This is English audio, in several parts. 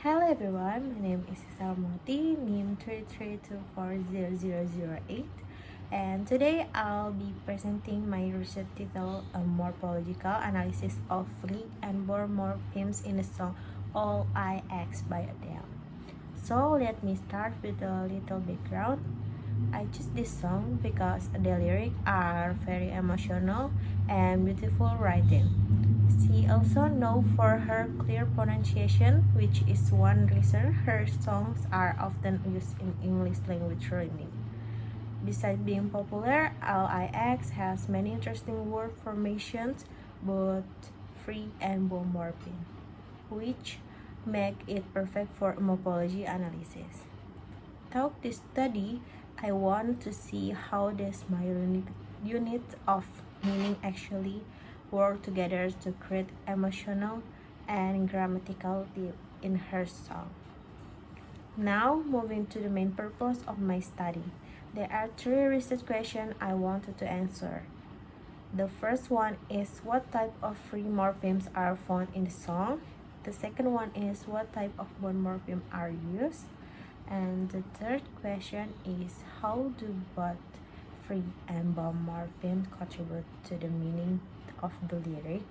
Hello everyone, my name is Salmoti, NIM 332400008, and today I'll be presenting my research title, A Morphological Analysis of Free and Born Morphemes in the song All I Ask by Adele. So let me start with a little background. I chose this song because the lyrics are very emotional and beautiful writing. She also known for her clear pronunciation, which is one reason her songs are often used in English language learning. Besides being popular, LIX has many interesting word formations, both free and homomorphic, which make it perfect for morphology analysis. Throughout this study, I want to see how these units of meaning actually work together to create emotional and grammatical depth in her song. Now, moving to the main purpose of my study. There are three research questions I wanted to answer. The first one is what type of free morphemes are found in the song. The second one is what type of bond morphemes are used. And the third question is how do both free and bond morphemes contribute to the meaning of the lyric.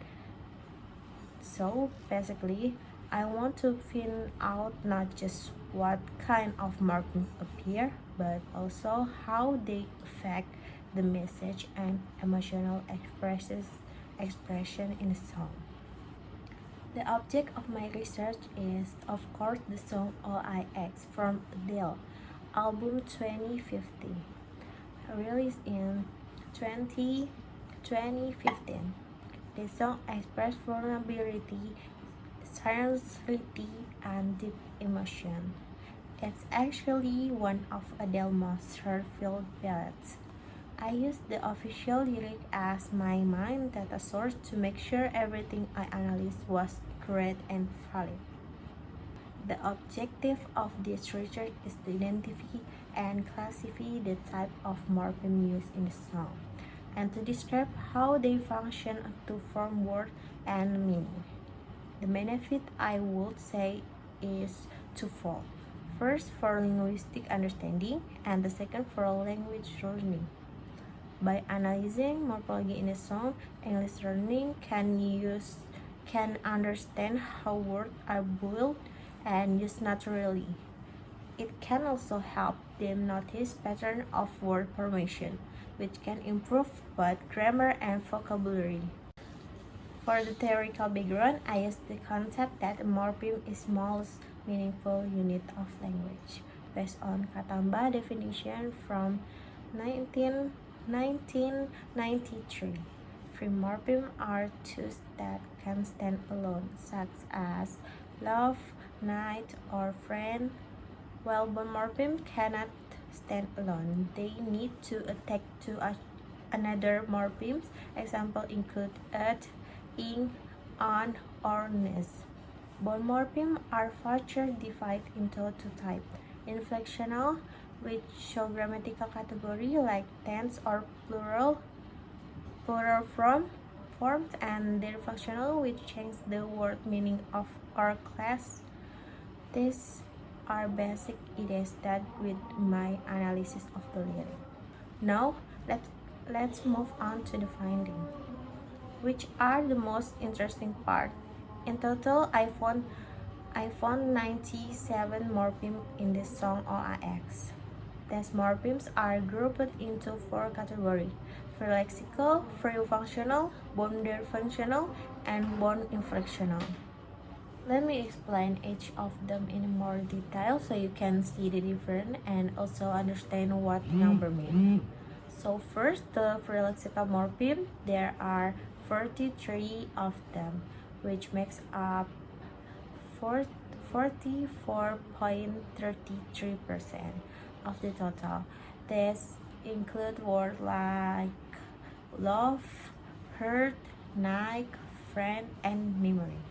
So basically, I want to find out not just what kind of morphemes appear, but also how they affect the message and emotional expression in the song. The object of my research is, of course, the song All I Ask from Adele, album 2015, released in 2015. The song expresses vulnerability, sincerity, and deep emotion. It's actually one of Adele's most heartfelt ballads. I used the official lyric as my main data source to make sure everything I analyzed was correct and valid. The objective of this research is to identify and classify the type of morpheme used in the song, and to describe how they function to form word and meaning. The benefit, I would say, is twofold. First, for linguistic understanding, and the second for language learning. By analyzing morphology in a song, English learning can understand how words are built and used naturally. It can also help them notice patterns of word formation, which can improve both grammar and vocabulary. For the theoretical background, I used the concept that a morpheme is most meaningful unit of language, based on Katamba definition from 1993. Free morphemes are those that can stand alone, such as love, night, or friend, while bond morphemes cannot stand alone. They need to attach to another morphemes. Examples include at, in, on, or ness. Bond morphemes are further divided into two types: inflectional, which show grammatical category like tense or plural forms, and their functional, which change the word meaning of or class. These are basic ideas that with my analysis of the lyric. Now let's move on to the finding, which are the most interesting part. In total, I found 97 morphemes in this song OAX. These morphemes are grouped into four categories: free lexical, free functional, bonded functional, and bond inflectional. Let me explain each of them in more detail so you can see the difference and also understand what number mean. So first, the free lexical morpheme, there are 43 of them, which makes up 44.33% of the total. These include words like love, hurt, night, friend, and memory.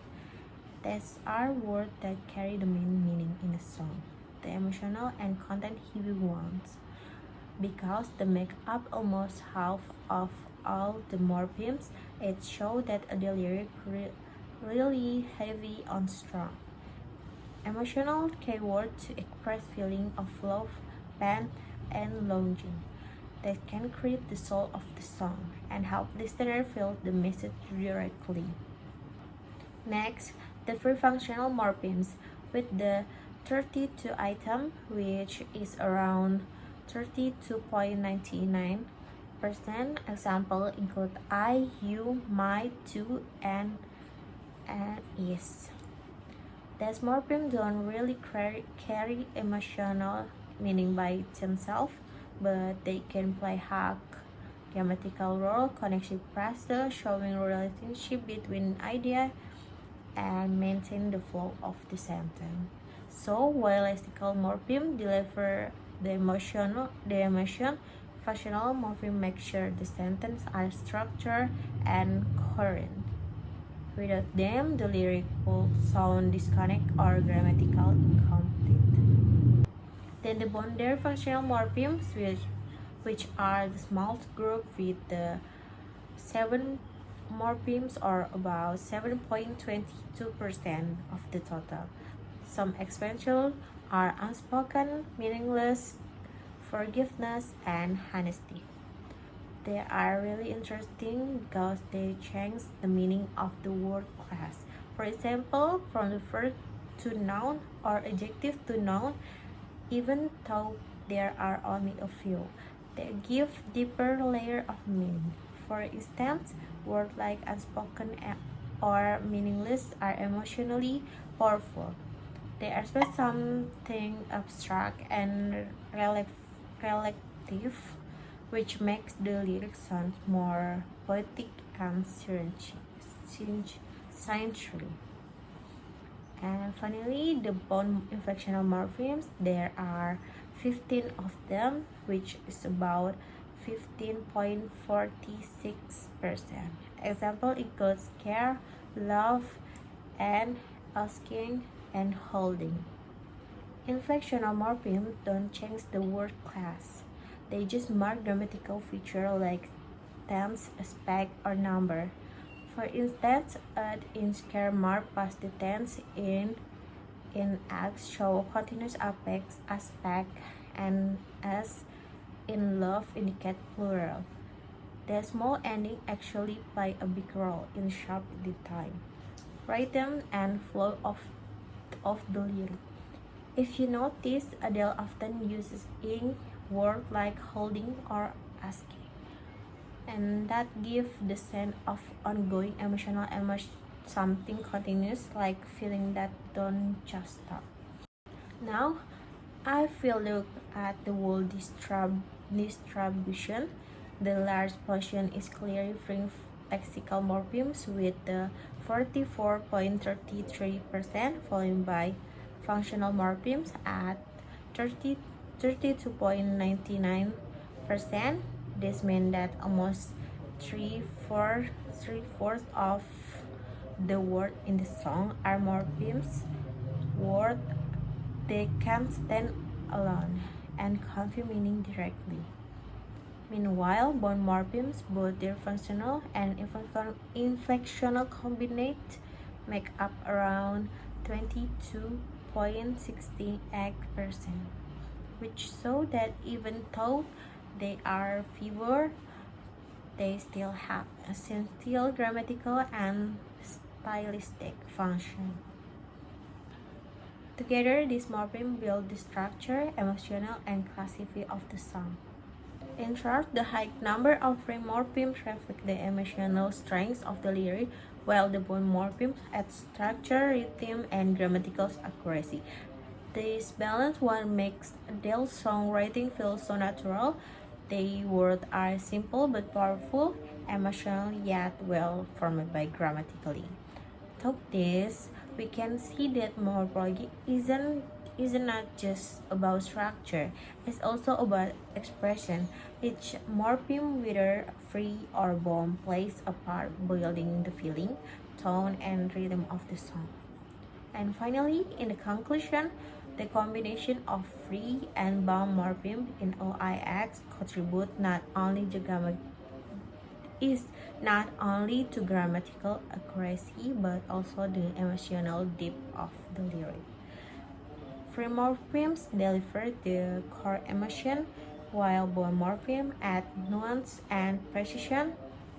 These are words that carry the main meaning in the song, the emotional and content-heavy ones, because they make up almost half of all the morphemes. It shows that the lyric really heavy on strong emotional keyword to express feeling of love, pain, and longing that can create the soul of the song and help listener feel the message directly. Next, the free functional morphemes with the 32 item, which is around 32.99%. Example include I, you, my, to, and is. These morphemes don't really carry emotional meaning by themselves, but they can play hack grammatical role, connective phrase, showing relationship between idea and maintain the flow of the sentence. So while lexical morpheme deliver the emotion, functional morpheme make sure the sentence are structured and coherent. Without them, the lyric will sound disconnect or grammatical incomplete. Then the boundary functional morphemes, which are the smallest group with the 7 morphemes, or about 7.22% of the total. Some expansions are unspoken, meaningless, forgiveness, and honesty. They are really interesting because they change the meaning of the word class. For example, from the verb to noun or adjective to noun, even though there are only a few, they give deeper layer of meaning. For instance, words like unspoken or meaningless are emotionally powerful. They express something abstract and relative, which makes the lyrics sound more poetic and sensual. And finally, the bone inflectional morphemes. There are 15 of them, which is about 15.46%. Example includes care, love, and asking and holding. Inflectional morphemes don't change the word class. They just mark grammatical feature like tense, aspect, or number. For instance, add in scare mark past the tense in X show continuous aspect, and as in love indicate plural. The small ending actually play a big role in sharp the time, rhythm, and flow of the lyric. If you notice, Adele often uses ing words like holding or asking, and that gives the sense of ongoing emotional something continuous, like feeling that don't just stop. Now, I will look at the whole distribution. The large portion is clearly free lexical morphemes with the 44.33%, followed by functional morphemes at 32.99%. This means that almost three-fourths of the words in the song are morphemes, words they can stand alone and convey meaning directly. Meanwhile, bone morphemes, both their functional and inflectional combinate, make up around 22.68%, which show that even though they are fewer, they still have essential grammatical and stylistic function. Together, these morphemes build the structure, emotional, and classify of the song. In short, the high number of free morphemes reflect the emotional strength of the lyric, while the bone morphemes add structure, rhythm, and grammatical accuracy. This balance what makes Adele's songwriting feel so natural. The words are simple but powerful, emotional yet well formed by grammatically. Through this, we can see that morphology isn't not just about structure, it's also about expression. Each morpheme, whether free or bond, plays a part building the feeling, tone, and rhythm of the song. And finally, in the conclusion, the combination of free and bound morpheme in OIX contribute not only to grammatical accuracy but also the emotional depth of the lyric. free morphemes deliver the core emotion, while bone morphemes add nuance and precision.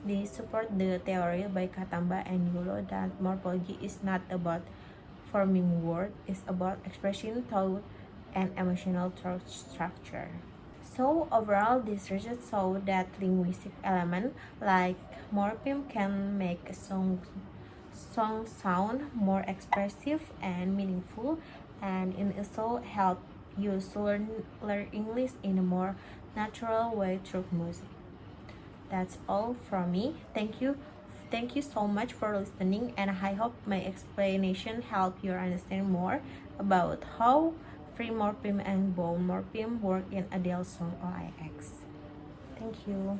These support the theory by Katamba and Yulo that morphology is not about forming words, it's about expressing thought and emotional structure. So overall, this research showed that linguistic elements like morpheme can make a song sound more expressive and meaningful, and it also help you to learn English in a more natural way through music. That's all from me. Thank you so much for listening, and I hope my explanation helped you understand more about how free morpheme and bone morpheme work in Adele song OIX. Thank you.